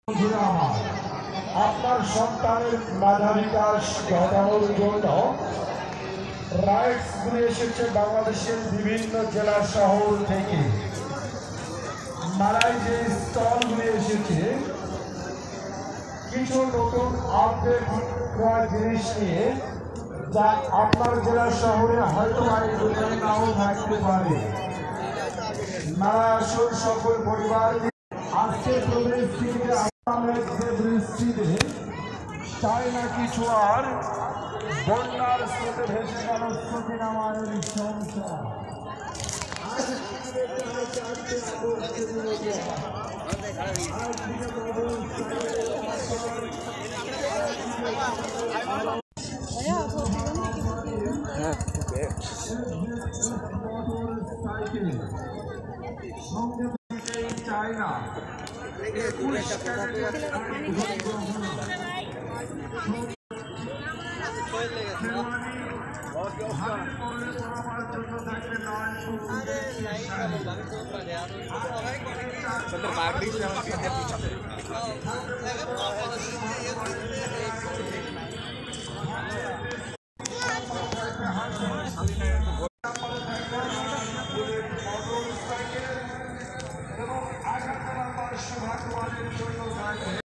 বন্ধুরা আমার, আপনার সন্তানের মেধা বিকাশ ঘটানোর জন্য রাইডস ঘুরে এসেছে বাংলাদেশের বিভিন্ন জেলা শহর থেকে। মেলায় যে স্টল ঘুরে এসেছে কিছু নতুন আপডেট জিনিস নিয়ে, যা আপনার জেলা শহরে হয়তো নাও থাকতে পারে। মেলায় আসুন সকল পরিবার। আজকের বৃষ্টিতে চায়না কিছু আর বন্যার স্রোতে ভেসে গেল সুদিনামায়ের সংসার। China Sebentar, Pak.